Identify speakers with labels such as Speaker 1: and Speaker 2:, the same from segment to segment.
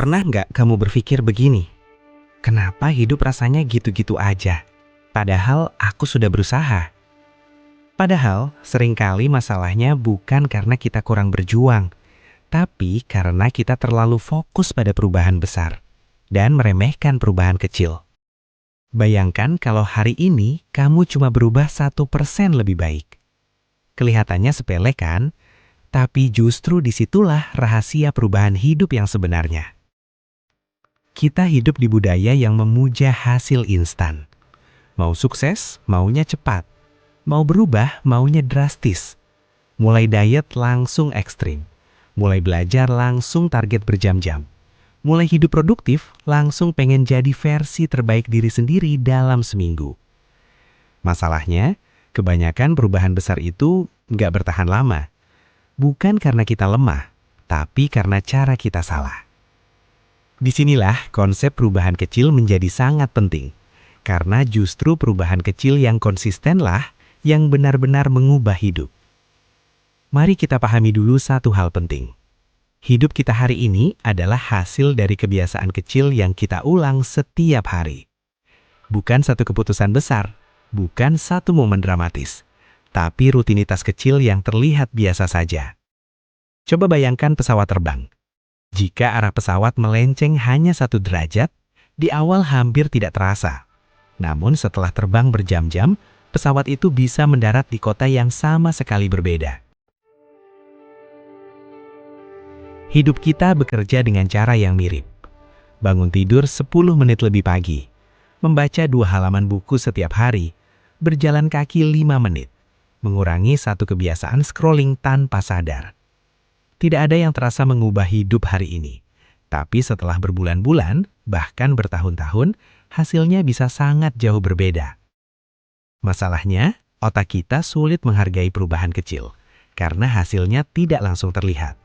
Speaker 1: Pernah nggak kamu berpikir begini? Kenapa hidup rasanya gitu-gitu aja? Padahal aku sudah berusaha. Padahal seringkali masalahnya bukan karena kita kurang berjuang, tapi karena kita terlalu fokus pada perubahan besar dan meremehkan perubahan kecil. Bayangkan kalau hari ini kamu cuma berubah 1% lebih baik. Kelihatannya sepele kan? Tapi justru disitulah rahasia perubahan hidup yang sebenarnya. Kita hidup di budaya yang memuja hasil instan. Mau sukses, maunya cepat. Mau berubah, maunya drastis. Mulai diet langsung ekstrim. Mulai belajar langsung target berjam-jam. Mulai hidup produktif, langsung pengen jadi versi terbaik diri sendiri dalam seminggu. Masalahnya, kebanyakan perubahan besar itu nggak bertahan lama. Bukan karena kita lemah, tapi karena cara kita salah. Disinilah konsep perubahan kecil menjadi sangat penting. Karena justru perubahan kecil yang konsistenlah yang benar-benar mengubah hidup. Mari kita pahami dulu satu hal penting. Hidup kita hari ini adalah hasil dari kebiasaan kecil yang kita ulang setiap hari. Bukan satu keputusan besar, bukan satu momen dramatis, tapi rutinitas kecil yang terlihat biasa saja. Coba bayangkan pesawat terbang. Jika arah pesawat melenceng hanya 1 derajat, di awal hampir tidak terasa. Namun setelah terbang berjam-jam, pesawat itu bisa mendarat di kota yang sama sekali berbeda. Hidup kita bekerja dengan cara yang mirip. Bangun tidur 10 menit lebih pagi, membaca 2 halaman buku setiap hari, berjalan kaki 5 menit, mengurangi 1 kebiasaan scrolling tanpa sadar. Tidak ada yang terasa mengubah hidup hari ini. Tapi setelah berbulan-bulan, bahkan bertahun-tahun, hasilnya bisa sangat jauh berbeda. Masalahnya, otak kita sulit menghargai perubahan kecil, karena hasilnya tidak langsung terlihat.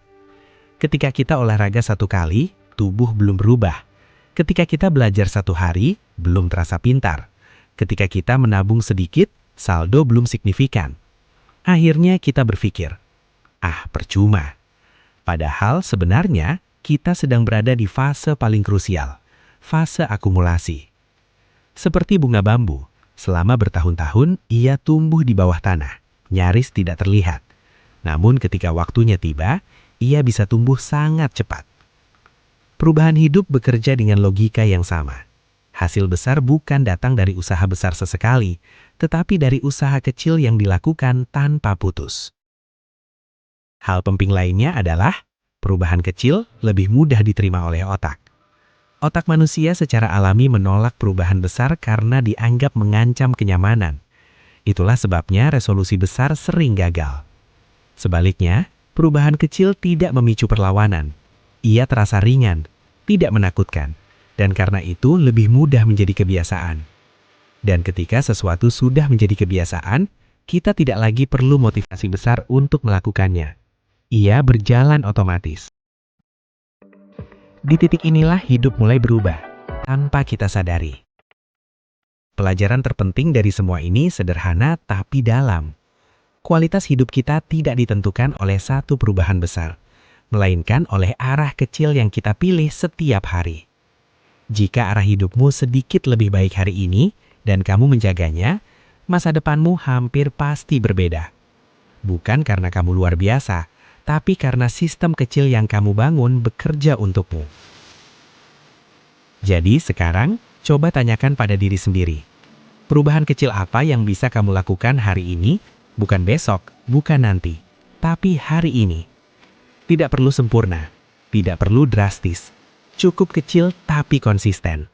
Speaker 1: Ketika kita olahraga 1 kali, tubuh belum berubah. Ketika kita belajar 1 hari, belum terasa pintar. Ketika kita menabung sedikit, saldo belum signifikan. Akhirnya kita berpikir, percuma. Padahal sebenarnya kita sedang berada di fase paling krusial, fase akumulasi. Seperti bunga bambu, selama bertahun-tahun ia tumbuh di bawah tanah, nyaris tidak terlihat. Namun ketika waktunya tiba, ia bisa tumbuh sangat cepat. Perubahan hidup bekerja dengan logika yang sama. Hasil besar bukan datang dari usaha besar sesekali, tetapi dari usaha kecil yang dilakukan tanpa putus. Hal penting lainnya adalah perubahan kecil lebih mudah diterima oleh otak. Otak manusia secara alami menolak perubahan besar karena dianggap mengancam kenyamanan. Itulah sebabnya resolusi besar sering gagal. Sebaliknya, perubahan kecil tidak memicu perlawanan. Ia terasa ringan, tidak menakutkan, dan karena itu lebih mudah menjadi kebiasaan. Dan ketika sesuatu sudah menjadi kebiasaan, kita tidak lagi perlu motivasi besar untuk melakukannya. Ia berjalan otomatis. Di titik inilah hidup mulai berubah, tanpa kita sadari. Pelajaran terpenting dari semua ini sederhana tapi dalam. Kualitas hidup kita tidak ditentukan oleh satu perubahan besar, melainkan oleh arah kecil yang kita pilih setiap hari. Jika arah hidupmu sedikit lebih baik hari ini, dan kamu menjaganya, masa depanmu hampir pasti berbeda. Bukan karena kamu luar biasa, tapi karena sistem kecil yang kamu bangun bekerja untukmu. Jadi sekarang, coba tanyakan pada diri sendiri. Perubahan kecil apa yang bisa kamu lakukan hari ini? Bukan besok, bukan nanti, tapi hari ini. Tidak perlu sempurna, tidak perlu drastis. Cukup kecil tapi konsisten.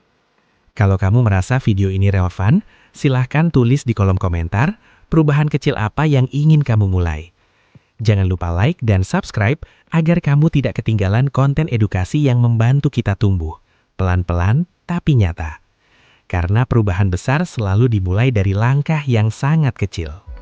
Speaker 1: Kalau kamu merasa video ini relevan, silahkan tulis di kolom komentar perubahan kecil apa yang ingin kamu mulai. Jangan lupa like dan subscribe agar kamu tidak ketinggalan konten edukasi yang membantu kita tumbuh. Pelan-pelan tapi nyata. Karena perubahan besar selalu dimulai dari langkah yang sangat kecil.